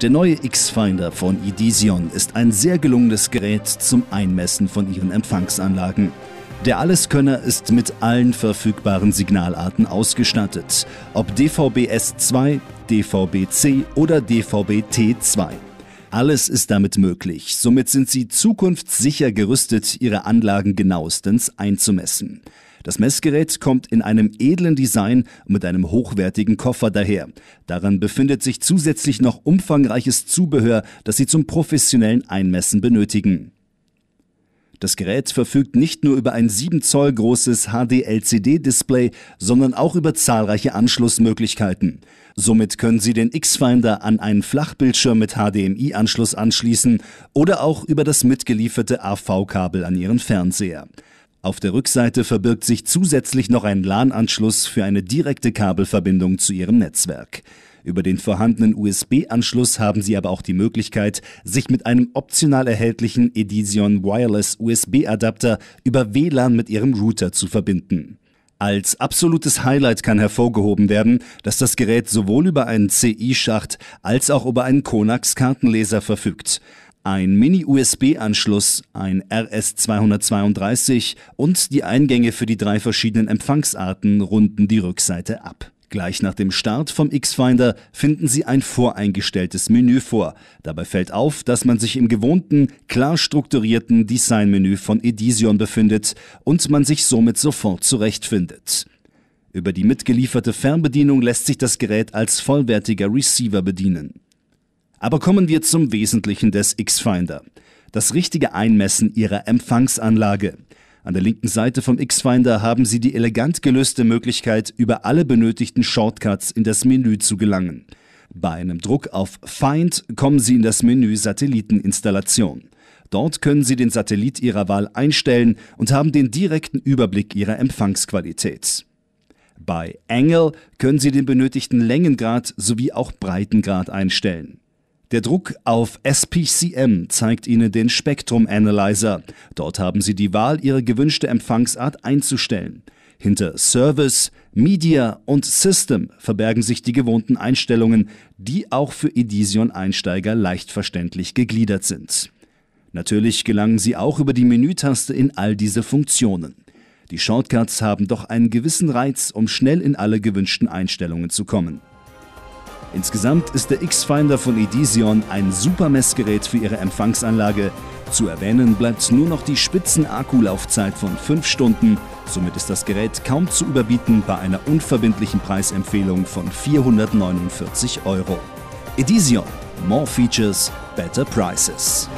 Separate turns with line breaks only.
Der neue X-Finder von Edizion ist ein sehr gelungenes Gerät zum Einmessen von Ihren Empfangsanlagen. Der Alleskönner ist mit allen verfügbaren Signalarten ausgestattet, ob DVB-S2, DVB-C oder DVB-T2. Alles ist damit möglich, somit sind Sie zukunftssicher gerüstet, Ihre Anlagen genauestens einzumessen. Das Messgerät kommt in einem edlen Design und mit einem hochwertigen Koffer daher. Daran befindet sich zusätzlich noch umfangreiches Zubehör, das Sie zum professionellen Einmessen benötigen. Das Gerät verfügt nicht nur über ein 7 Zoll großes HD-LCD-Display, sondern auch über zahlreiche Anschlussmöglichkeiten. Somit können Sie den X-Finder an einen Flachbildschirm mit HDMI-Anschluss anschließen oder auch über das mitgelieferte AV-Kabel an Ihren Fernseher. Auf der Rückseite verbirgt sich zusätzlich noch ein LAN-Anschluss für eine direkte Kabelverbindung zu Ihrem Netzwerk. Über den vorhandenen USB-Anschluss haben Sie aber auch die Möglichkeit, sich mit einem optional erhältlichen Edizion Wireless USB-Adapter über WLAN mit Ihrem Router zu verbinden. Als absolutes Highlight kann hervorgehoben werden, dass das Gerät sowohl über einen CI-Schacht als auch über einen Conax-Kartenleser verfügt. Ein Mini-USB-Anschluss, ein RS232 und die Eingänge für die 3 verschiedenen Empfangsarten runden die Rückseite ab. Gleich nach dem Start vom X-Finder finden Sie ein voreingestelltes Menü vor. Dabei fällt auf, dass man sich im gewohnten, klar strukturierten Designmenü von Edizion befindet und man sich somit sofort zurechtfindet. Über die mitgelieferte Fernbedienung lässt sich das Gerät als vollwertiger Receiver bedienen. Aber kommen wir zum Wesentlichen des X-Finder: das richtige Einmessen Ihrer Empfangsanlage. An der linken Seite vom X-Finder haben Sie die elegant gelöste Möglichkeit, über alle benötigten Shortcuts in das Menü zu gelangen. Bei einem Druck auf Find kommen Sie in das Menü Satelliteninstallation. Dort können Sie den Satellit Ihrer Wahl einstellen und haben den direkten Überblick Ihrer Empfangsqualität. Bei Angle können Sie den benötigten Längengrad sowie auch Breitengrad einstellen. Der Druck auf SPCM zeigt Ihnen den Spectrum Analyzer. Dort haben Sie die Wahl, Ihre gewünschte Empfangsart einzustellen. Hinter Service, Media und System verbergen sich die gewohnten Einstellungen, die auch für Edizion-Einsteiger leicht verständlich gegliedert sind. Natürlich gelangen Sie auch über die Menütaste in all diese Funktionen. Die Shortcuts haben doch einen gewissen Reiz, um schnell in alle gewünschten Einstellungen zu kommen. Insgesamt ist der X-Finder von Edizion ein super Messgerät für Ihre Empfangsanlage. Zu erwähnen bleibt nur noch die Spitzen-Akkulaufzeit von 5 Stunden. Somit ist das Gerät kaum zu überbieten bei einer unverbindlichen Preisempfehlung von 449 €. Edizion. More features, better prices.